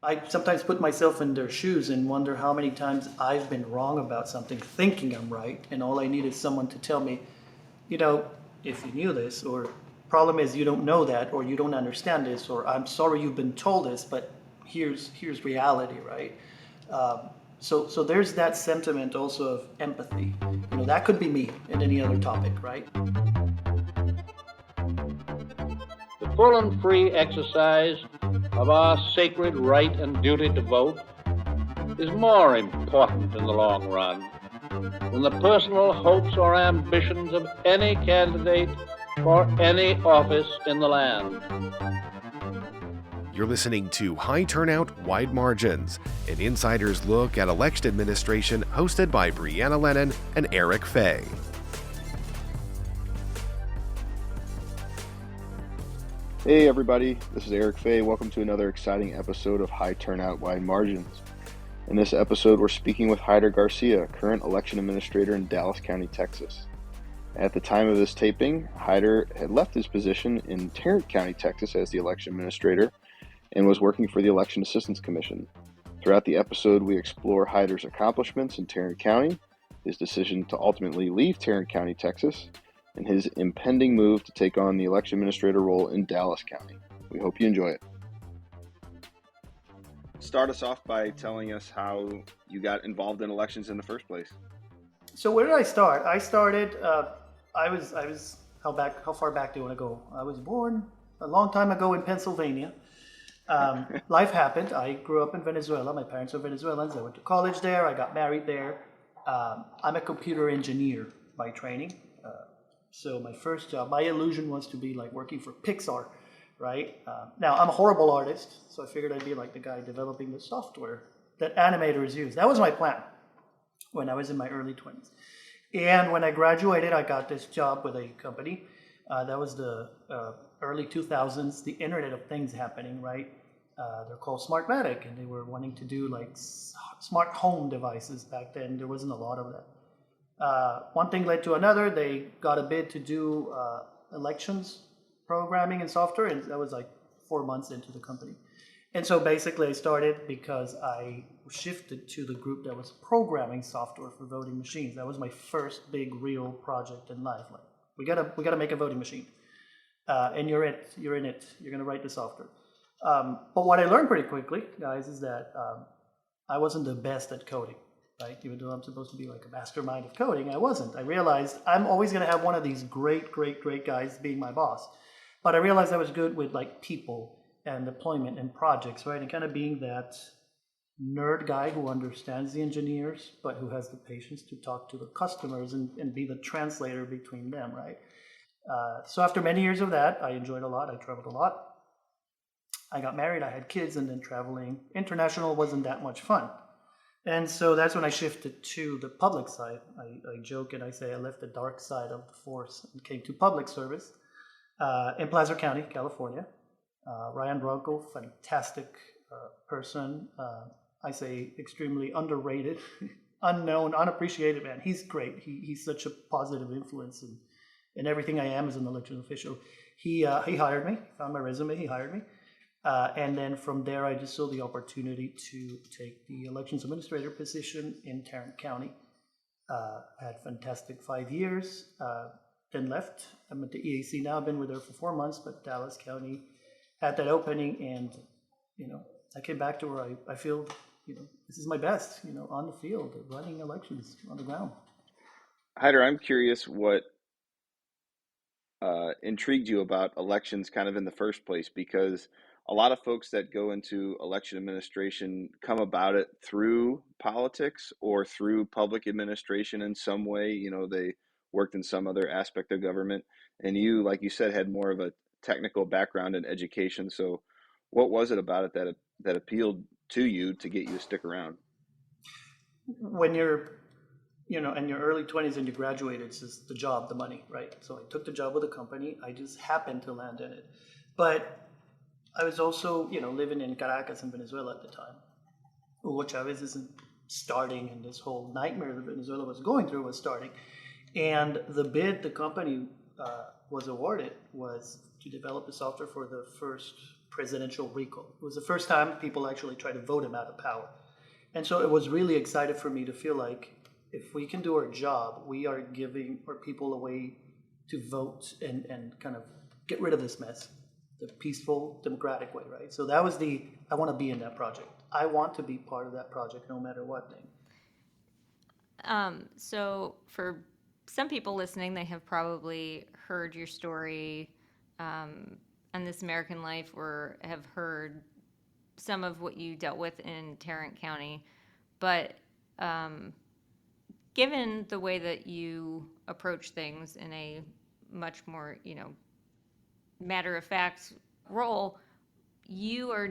I sometimes put myself in their shoes and wonder how many times I've been wrong about something, thinking I'm right, and all I need is someone to tell me, you know, if you knew this, or problem is you don't know that, or you don't understand this, or I'm sorry you've been told this, but here's reality, right? So there's that sentiment also of empathy. That could be me in any other topic, right? The full and free exercise of our sacred right and duty to vote is more important in the long run than the personal hopes or ambitions of any candidate for any office in the land. You're listening to High Turnout, Wide Margins, an insider's look at election administration hosted by Brianna Lennon and Eric Fay. Hey everybody, this is Eric Fay. Welcome to another exciting episode of High Turnout, Wide Margins. In this episode, we're speaking with Heider Garcia, current election administrator in Dallas County, Texas. At the time of this taping, Heider had left his position in Tarrant County, Texas as the election administrator and was working for the Election Assistance Commission. Throughout the episode, we explore Heider's accomplishments in Tarrant County, his decision to ultimately leave Tarrant County, Texas, and his impending move to take on the election administrator role in Dallas County. We hope you enjoy it. Start us off by telling us how you got involved in elections in the first place. So where did I start? I started. I was how far back do you want to go? I was born a long time ago in Pennsylvania. Life happened. I grew up in Venezuela. My parents are Venezuelans. I went to college there. I got married there. I'm a computer engineer by training. So my first job, my illusion was to be like working for Pixar, right? Now I'm a horrible artist, so I figured I'd be like the guy developing the software that animators use. That was my plan when I was in my early 20s. And when I graduated, I got this job with a company. That was the early 2000s, the Internet of Things happening, right? They're called Smartmatic, and they were wanting to do like smart home devices back then. There wasn't a lot of that. One thing led to another. They got a bid to do elections programming and software, and that was like 4 months into the company. And so basically I started because I shifted to the group that was programming software for voting machines. That was my first big real project in life. Like we gotta make a voting machine. And you're in it. You're gonna write the software. But what I learned pretty quickly, guys, is that I wasn't the best at coding. Right? Even though I'm supposed to be like a mastermind of coding, I wasn't. I realized I'm always going to have one of these great guys being my boss. But I realized I was good with like people and deployment and projects, right? And kind of being that nerd guy who understands the engineers, but who has the patience to talk to the customers and be the translator between them, right? So after many years of that, I enjoyed a lot. I traveled a lot. I got married, I had kids, and then traveling international wasn't that much fun. And so that's when I shifted to the public side. I joke and I say I left the dark side of the force and came to public service in Placer County, California. Ryan Bronco, fantastic person. I say extremely underrated, unknown, unappreciated man. He's great. He's such a positive influence in everything I am as an election official. He hired me, found my resume, he hired me. And then from there, I just saw the opportunity to take the elections administrator position in Tarrant County. Had fantastic 5 years, then left. I'm at the EAC now. I've been with her for 4 months, but Dallas County had that opening, and I came back to where I feel this is my best. On the field, running elections on the ground. Heider, I'm curious what intrigued you about elections kind of in the first place, because a lot of folks that go into election administration come about it through politics or through public administration in some way. They worked in some other aspect of government, and you, like you said, had more of a technical background in education. So what was it about it that appealed to you to get you to stick around? When you're in your early 20s and you graduate, it's just the job, the money, right? So I took the job with a company. I just happened to land in it. But I was also, living in Caracas in Venezuela at the time. Hugo Chavez isn't starting, and this whole nightmare that Venezuela was going through was starting. And the bid the company was awarded was to develop the software for the first presidential recall. It was the first time people actually tried to vote him out of power. And so it was really excited for me to feel like if we can do our job, we are giving our people a way to vote and kind of get rid of this mess, the peaceful, democratic way, right? So that was I want to be in that project. I want to be part of that project no matter what thing. So for some people listening, they have probably heard your story on This American Life or have heard some of what you dealt with in Tarrant County. But given the way that you approach things in a much more, matter-of-fact role, you are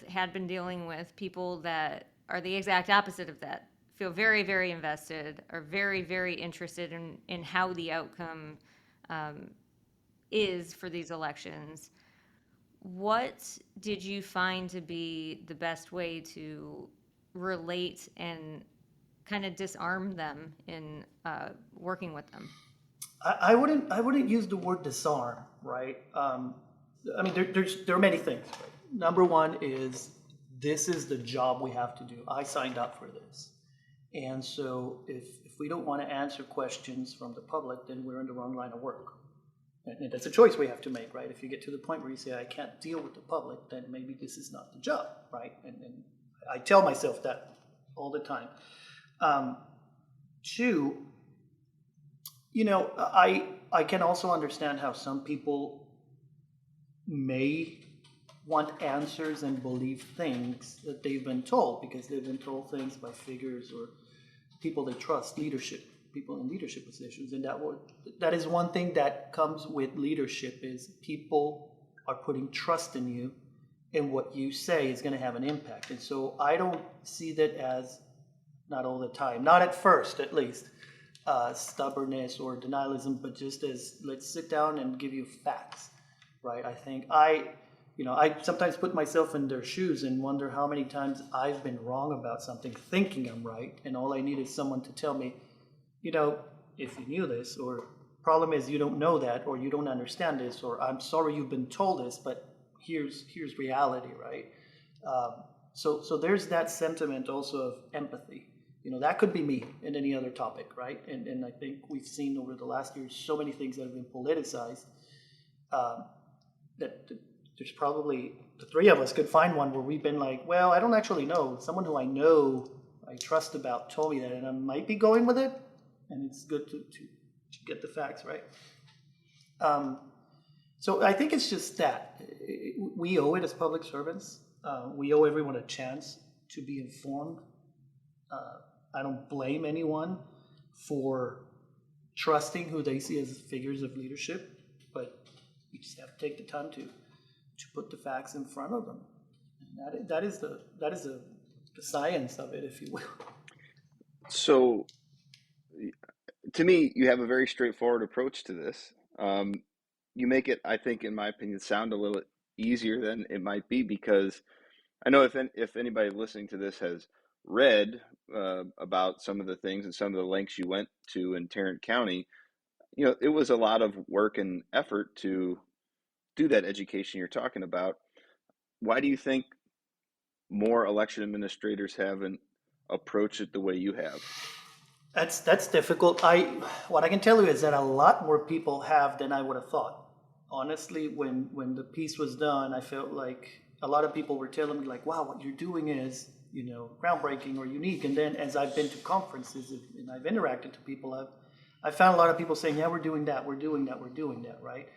had been dealing with people that are the exact opposite of that, feel very, very invested, are very, very interested in how the outcome is for these elections. What did you find to be the best way to relate and kind of disarm them in working with them? I wouldn't use the word disarm, right? I mean, there are many things. Right? Number one is this is the job we have to do. I signed up for this, and so if we don't want to answer questions from the public, then we're in the wrong line of work. And that's a choice we have to make, right? If you get to the point where you say I can't deal with the public, then maybe this is not the job, right? And I tell myself that all the time. Two, I can also understand how some people may want answers and believe things that they've been told because they've been told things by figures or people they trust, people in leadership positions. And that is one thing that comes with leadership is people are putting trust in you and what you say is going to have an impact. And so I don't see that as, not all the time, not at first at least, stubbornness or denialism, but just as let's sit down and give you facts, right? I think I sometimes put myself in their shoes and wonder how many times I've been wrong about something, thinking I'm right, and all I need is someone to tell me, if you knew this, or problem is you don't know that, or you don't understand this, or I'm sorry you've been told this, but here's reality, right? So there's that sentiment also of empathy. That could be me in any other topic, right? And I think we've seen over the last year so many things that have been politicized that there's probably the three of us could find one where we've been like, well, I don't actually know. Someone who I know, I trust about told me that, and I might be going with it, and it's good to get the facts, right? So I think it's just that. We owe it as public servants. We owe everyone a chance to be informed. I don't blame anyone for trusting who they see as figures of leadership, but you just have to take the time to put the facts in front of them. And that is the science of it, if you will. So, to me, you have a very straightforward approach to this. You make it, I think, in my opinion, sound a little easier than it might be, because I know if anybody listening to this has read about some of the things and some of the lengths you went to in Tarrant County, it was a lot of work and effort to do that education you're talking about. Why do you think more election administrators haven't approached it the way you have? That's difficult. What I can tell you is that a lot more people have than I would have thought. Honestly, when the piece was done, I felt like a lot of people were telling me like, wow, what you're doing is, groundbreaking or unique. And then as I've been to conferences and I've interacted to people, I've found a lot of people saying, yeah, we're doing that, right?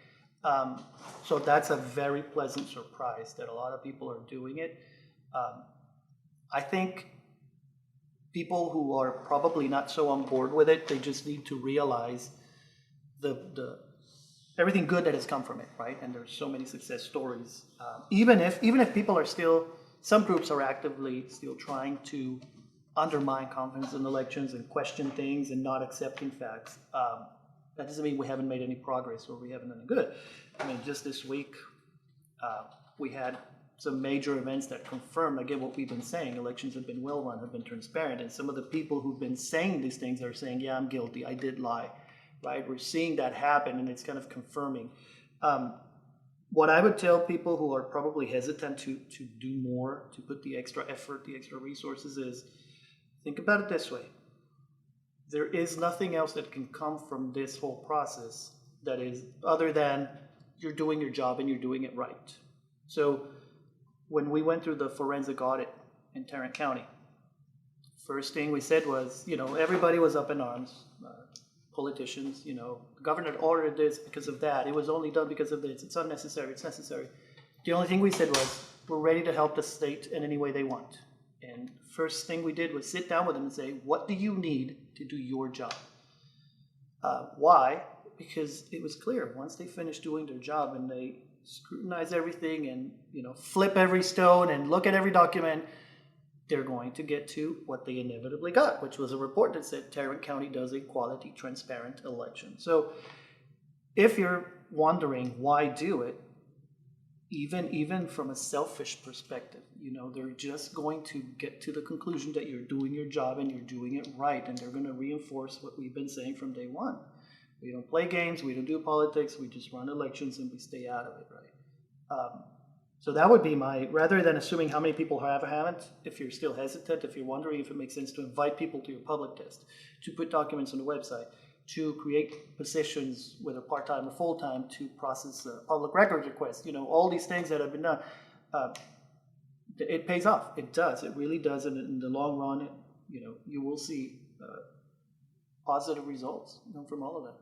So that's a very pleasant surprise that a lot of people are doing it. I think people who are probably not so on board with it, they just need to realize the everything good that has come from it, right? And there's so many success stories. Even if people are still, some groups are actively still trying to undermine confidence in elections and question things and not accepting facts. That doesn't mean we haven't made any progress or we haven't done good. I mean, just this week, we had some major events that confirmed, again, what we've been saying. Elections have been well run, have been transparent. And some of the people who've been saying these things are saying, yeah, I'm guilty, I did lie, right? We're seeing that happen, and it's kind of confirming. what I would tell people who are probably hesitant to do more, to put the extra effort, the extra resources is, think about it this way. There is nothing else that can come from this whole process that is other than you're doing your job and you're doing it right. So when we went through the forensic audit in Tarrant County, first thing we said was, everybody was up in arms. Politicians, the governor ordered this because of that. It was only done because of this. It's unnecessary. It's necessary. The only thing we said was, we're ready to help the state in any way they want. And first thing we did was sit down with them and say, what do you need to do your job? Why? Because it was clear once they finished doing their job and they scrutinize everything and flip every stone and look at every document, they're going to get to what they inevitably got, which was a report that said Tarrant County does a quality, transparent election. So if you're wondering why do it, even from a selfish perspective, they're just going to get to the conclusion that you're doing your job and you're doing it right, and they're going to reinforce what we've been saying from day one. We don't play games, we don't do politics, we just run elections and we stay out of it, right? So that would be rather than assuming how many people have or haven't, if you're still hesitant, if you're wondering if it makes sense to invite people to your public test, to put documents on the website, to create positions, whether part-time or full-time, to process public records requests, all these things that have been done, it pays off. It does. It really does. And in the long run, you will see positive results from all of that.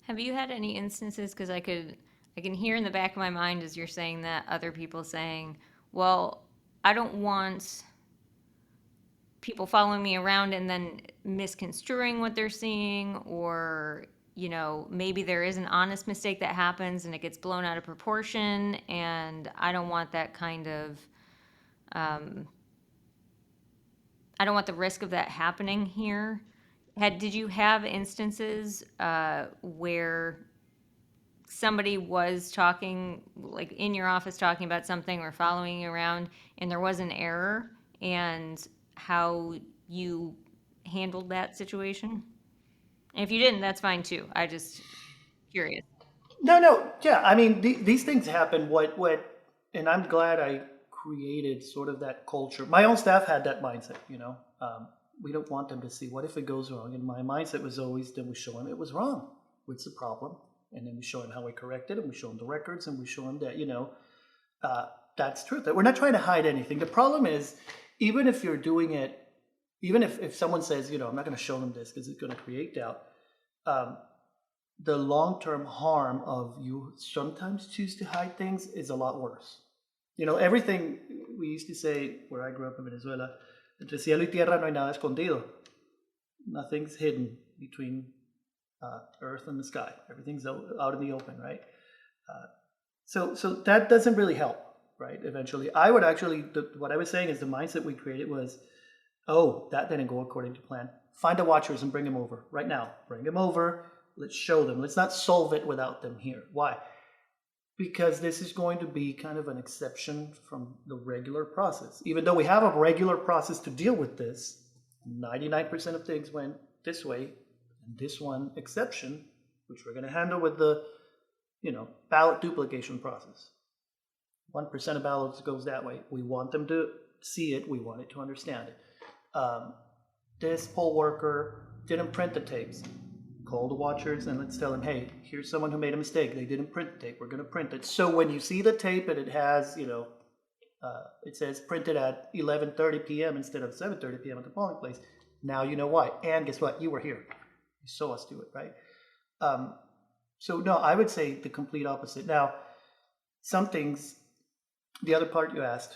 Have you had any instances, because I can hear in the back of my mind as you're saying that, other people saying, well, I don't want people following me around and then misconstruing what they're seeing, or, maybe there is an honest mistake that happens and it gets blown out of proportion, and I don't want that kind of, I don't want the risk of that happening here. Did you have instances where somebody was talking, like in your office, talking about something or following you around, and there was an error, and how you handled that situation? And if you didn't, that's fine too. I just curious. No, yeah. I mean, these things happen. And I'm glad I created sort of that culture. My own staff had that mindset. We don't want them to see what if it goes wrong. And my mindset was always, then we show them it was wrong. What's the problem? And then we show them how we corrected it. We show them the records, and we show them that that's truth. That we're not trying to hide anything. The problem is, even if you're doing it, even if someone says, I'm not going to show them this because it's going to create doubt. The long-term harm of you sometimes choose to hide things is a lot worse. Everything we used to say where I grew up in Venezuela, entre cielo y tierra no hay nada escondido. Nothing's hidden between earth and the sky. Everything's out in the open, right? So that doesn't really help, right? Eventually, I would actually, what I was saying is the mindset we created was, oh, that didn't go according to plan. Find the watchers and bring them over right now. Bring them over. Let's show them. Let's not solve it without them here. Why? Because this is going to be kind of an exception from the regular process. Even though we have a regular process to deal with this, 99% of things went this way, and this one exception, which we're going to handle with the, ballot duplication process. 1% of ballots goes that way. We want them to see it. We want it to understand it. This poll worker didn't print the tapes. Call the watchers and let's tell them, hey, here's someone who made a mistake. They didn't print the tape. We're going to print it. So when you see the tape and it has, it says printed at 11:30 p.m. instead of 7:30 p.m. at the polling place, now you know why. And guess what? You were here. You saw us do it, right? So no, I would say the complete opposite. Now, some things, the other part you asked,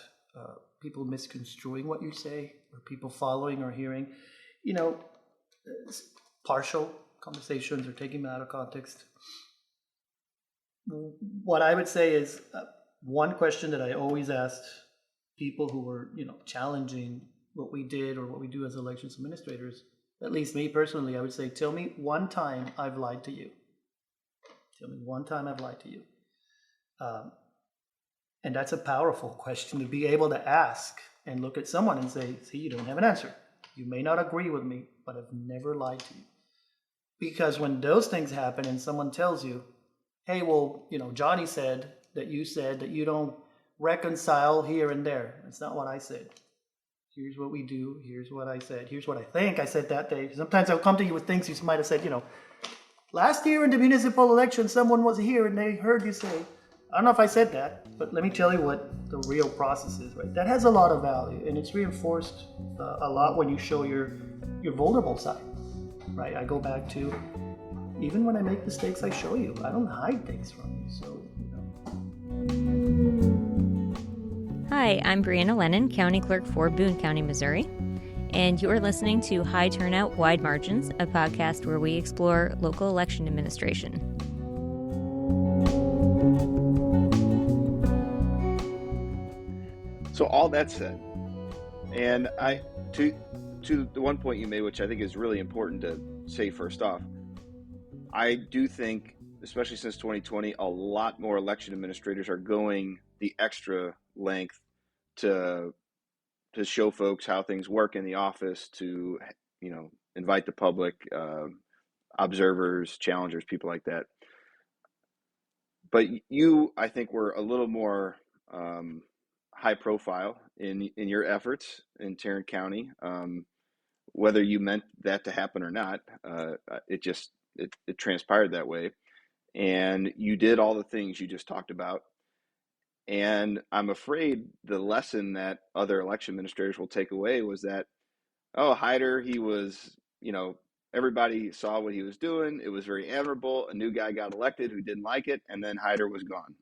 people misconstruing what you say, or people following or hearing, partial conversations or taking them out of context. What I would say is one question that I always asked people who were, challenging what we did or what we do as elections administrators, at least me personally, I would say, tell me one time I've lied to you. Tell me one time I've lied to you. And that's a powerful question to be able to ask and look at someone and say, see, you don't have an answer. You may not agree with me, but I've never lied to you. Because when those things happen and someone tells you, hey, well, Johnny said that you don't reconcile here and there. That's not what I said. Here's what we do. Here's what I said. Here's what I think I said that day. Sometimes I'll come to you with things you might have said, last year in the municipal election, someone was here and they heard you say, I don't know if I said that, but let me tell you what the real process is, right? That has a lot of value, and it's reinforced a lot when you show your vulnerable side, right? I go back to, even when I make mistakes, I show you. I don't hide things from you, so, Hi, I'm Brianna Lennon, County Clerk for Boone County, Missouri, and you're listening to High Turnout, Wide Margins, a podcast where we explore local election administration. So all that said, and to the one point you made, which I think is really important to say first off, I do think, especially since 2020, a lot more election administrators are going the extra length to show folks how things work in the office, to invite the public, observers, challengers, people like that. But you, I think, were a little more high profile in your efforts in Tarrant County. Whether you meant that to happen or not, it transpired that way. And you did all the things you just talked about. And I'm afraid the lesson that other election administrators will take away was that, Heider, he was, everybody saw what he was doing. It was very admirable. A new guy got elected who didn't like it, and then Heider was gone.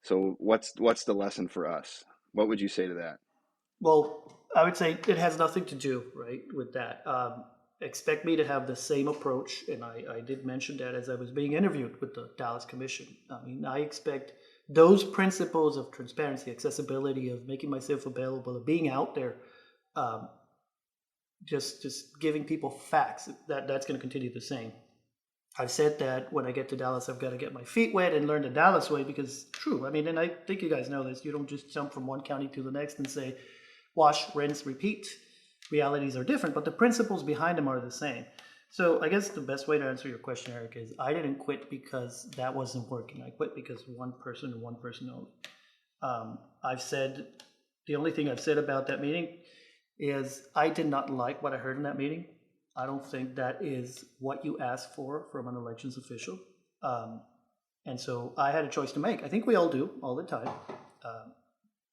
So what's the lesson for us? What would you say to that? Well, I would say it has nothing to do, right, with that. Expect me to have the same approach, and I did mention that as I was being interviewed with the Dallas Commission. I mean, I expect those principles of transparency, accessibility, of making myself available, of being out there, just giving people facts, that's going to continue the same. I've said that when I get to Dallas, I've got to get my feet wet and learn the Dallas way, because true. I mean, and I think you guys know this. You don't just jump from one county to the next and say, wash, rinse, repeat. Realities are different, but the principles behind them are the same. So I guess the best way to answer your question, Eric, is I didn't quit because that wasn't working. I quit because one person and one person only. I've said, the only thing I've said about that meeting is I did not like what I heard in that meeting. I don't think that is what you ask for from an elections official. And so I had a choice to make. I think we all do all the time.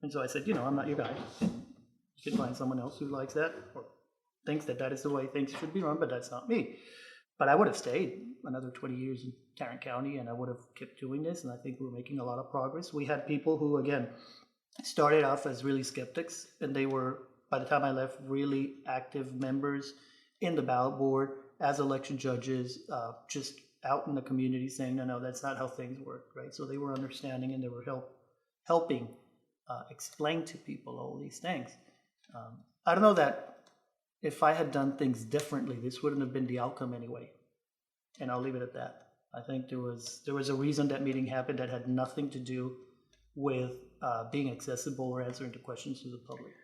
And so I said, I'm not your guy. You can find someone else who likes that or thinks that is the way things should be run, but that's not me. But I would have stayed another 20 years in Tarrant County, and I would have kept doing this, and I think we're making a lot of progress. We had people who, again, started off as really skeptics, and they were, by the time I left, really active members in the ballot board as election judges, just out in the community saying, no, that's not how things work, right? So they were understanding, and they were helping explain to people all these things. I don't know that if I had done things differently, this wouldn't have been the outcome anyway. And I'll leave it at that. I think there was a reason that meeting happened that had nothing to do with being accessible or answering to questions to the public.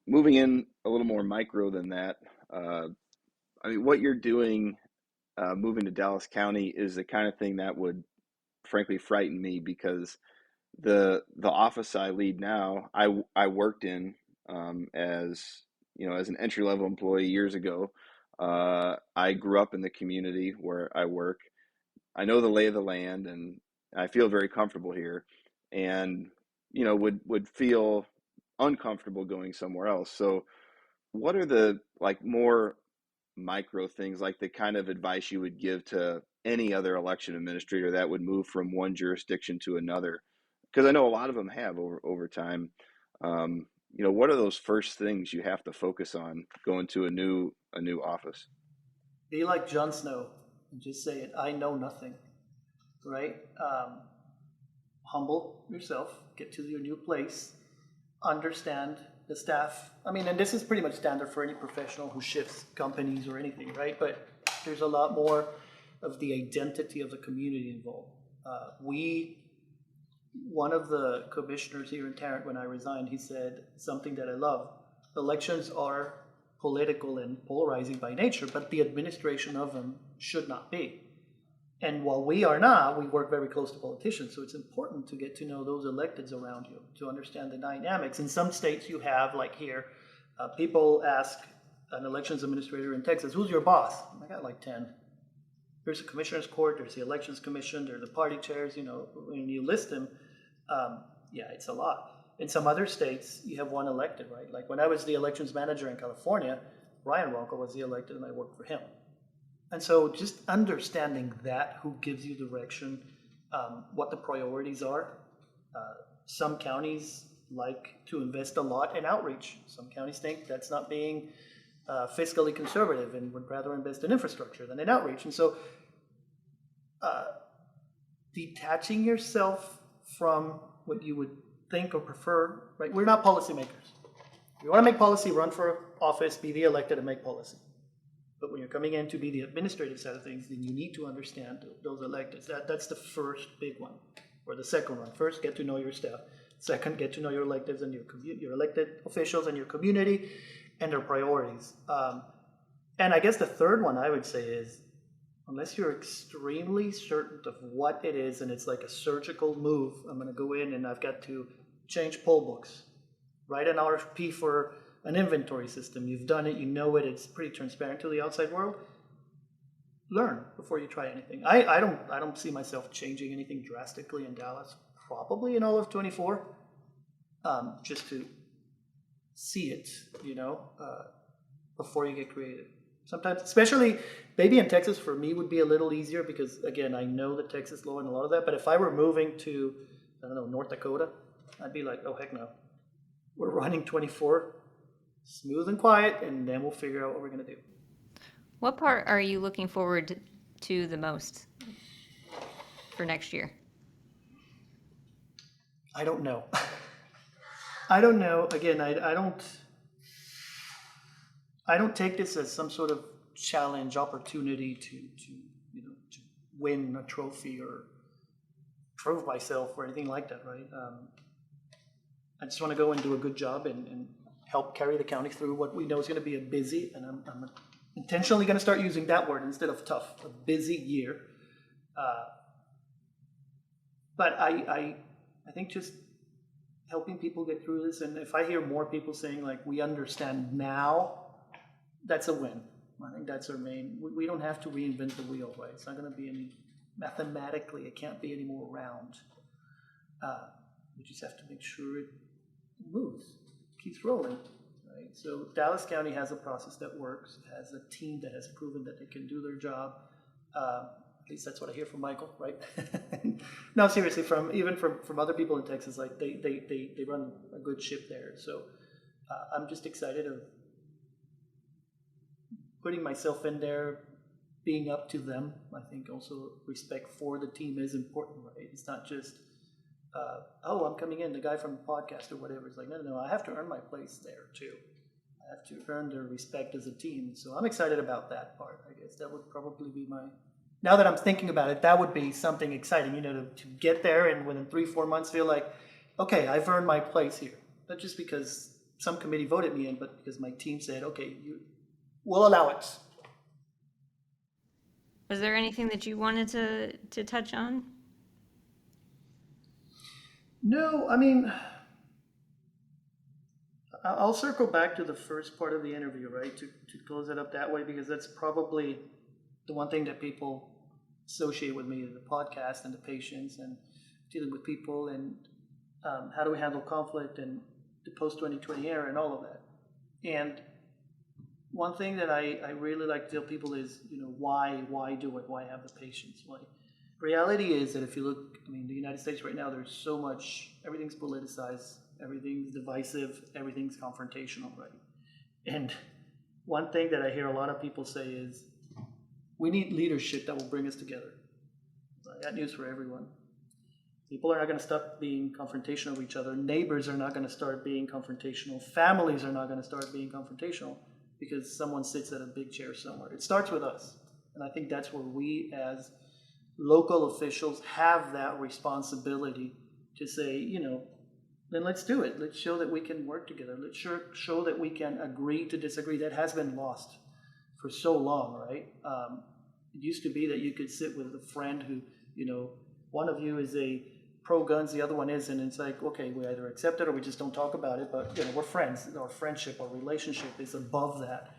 Moving in a little more micro than that, I mean, what you're doing, moving to Dallas County, is the kind of thing that would, frankly, frighten me, because the office I lead now, I worked in as an entry level employee years ago. I grew up in the community where I work. I know the lay of the land, and I feel very comfortable here, and would feel uncomfortable going somewhere else. So what are the more micro things, like the kind of advice you would give to any other election administrator that would move from one jurisdiction to another? Because I know a lot of them have over time. What are those first things you have to focus on going to a new office? Be like Jon Snow and just say it. I know nothing, right? Humble yourself, get to your new place, understand the staff. I mean, and this is pretty much standard for any professional who shifts companies or anything, right? But there's a lot more of the identity of the community involved. One of the commissioners here in Tarrant, when I resigned, he said something that I love. Elections are political and polarizing by nature, but the administration of them should not be. And while we are not, we work very close to politicians, so it's important to get to know those electeds around you, to understand the dynamics. In some states you have, like here, people ask an elections administrator in Texas, who's your boss? I got like 10. There's a commissioner's court, there's the elections commission, there's the party chairs, when you list them, it's a lot. In some other states, you have one elected, right? Like when I was the elections manager in California, Ryan Ronco was the elected and I worked for him. And so just understanding that, who gives you direction, what the priorities are. Some counties like to invest a lot in outreach. Some counties think that's not being fiscally conservative and would rather invest in infrastructure than in outreach. And so detaching yourself from what you would think or prefer, right? We're not policymakers. If you want to make policy, run for office, be the elected and make policy. But when you're coming in to be the administrative side of things, then you need to understand those electeds. That's the first big one, or the second one. First, get to know your staff. Second, get to know your electeds and your elected officials and your community and their priorities. And I guess the third one I would say is, unless you're extremely certain of what it is and it's like a surgical move, I'm going to go in and I've got to change poll books, write an RFP for an inventory system. You've done it, you know it, it's pretty transparent to the outside world. Learn before you try anything. I don't see myself changing anything drastically in Dallas, probably in all of 24, just to see it, before you get creative. Sometimes, especially maybe in Texas for me would be a little easier because, again, I know the Texas law and a lot of that, but if I were moving to, North Dakota, I'd be like, oh, heck no. We're running 24, smooth and quiet, and then we'll figure out what we're going to do. What part are you looking forward to the most for next year? I don't know. I don't know. Again, I don't take this as some sort of challenge, opportunity to win a trophy or prove myself or anything like that, right? I just want to go and do a good job and help carry the county through what we know is going to be a busy, and I'm intentionally going to start using that word instead of tough, a busy year. But I think just helping people get through this, and if I hear more people saying like, we understand now, that's a win. I think that's our main. We don't have to reinvent the wheel, right? It's not going to be any, mathematically, it can't be any more round. We just have to make sure it moves, keeps rolling, right? So Dallas County has a process that works, has a team that has proven that they can do their job. At least that's what I hear from Michael, right? No, seriously, from other people in Texas, like they run a good ship there. So I'm just excited of putting myself in there, being up to them. I think also respect for the team is important, right? It's not just, I'm coming in, the guy from the podcast or whatever. It's like, no, I have to earn my place there too. I have to earn their respect as a team. So I'm excited about that part. I guess that would probably be now that I'm thinking about it, that would be something exciting, to get there and within 3-4 months feel like, okay, I've earned my place here. Not just because some committee voted me in, but because my team said, okay, we'll allow it. Was there anything that you wanted to touch on? No, I mean, I'll circle back to the first part of the interview, right, to close it up that way, because that's probably the one thing that people associate with me, the podcast and the patients and dealing with people and how do we handle conflict and the post-2020 era and all of that. And one thing that I really like to tell people is, why do it? Why have the patience? Why? Reality is that if you look, the United States right now, there's so much, everything's politicized, everything's divisive, everything's confrontational, right? And one thing that I hear a lot of people say is, we need leadership that will bring us together. I got news for everyone. People are not going to stop being confrontational with each other. Neighbors are not going to start being confrontational. Families are not going to start being confrontational because someone sits at a big chair somewhere. It starts with us. And I think that's where we as local officials have that responsibility to say, then let's do it. Let's show that we can work together. Let's show that we can agree to disagree. That has been lost for so long, right? It used to be that you could sit with a friend who, one of you is a pro-guns, the other one isn't, and it's like, okay, we either accept it or we just don't talk about it, but we're friends. Our friendship, our relationship is above that.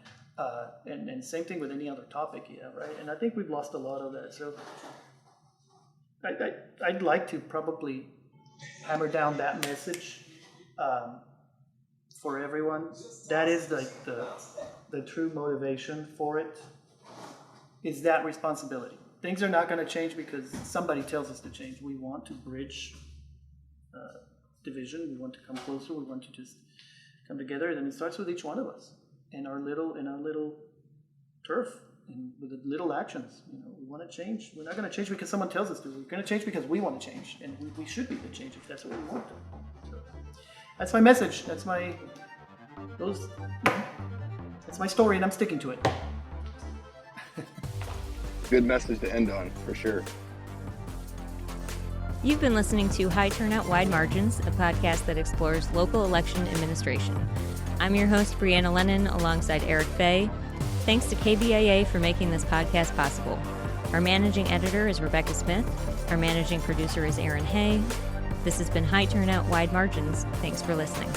And same thing with any other topic you have, right? And I think we've lost a lot of that. So I'd like to probably hammer down that message for everyone. That is like the true motivation for it, is that responsibility. Things are not going to change because somebody tells us to change. We want to bridge division. We want to come closer. We want to just come together. And it starts with each one of us in our little turf, and with the little actions. We want to change. We're not going to change because someone tells us to. We're going to change because we want to change, and we should be the change if that's what we want. So that's my message. That's my story, and I'm sticking to it. Good message to end on, for sure. You've been listening to High Turnout, Wide Margins, a podcast that explores local election administration. I'm your host, Brianna Lennon, alongside Eric Fay. Thanks to KBAA for making this podcast possible. Our managing editor is Rebecca Smith. Our managing producer is Aaron Hay. This has been High Turnout, Wide Margins. Thanks for listening.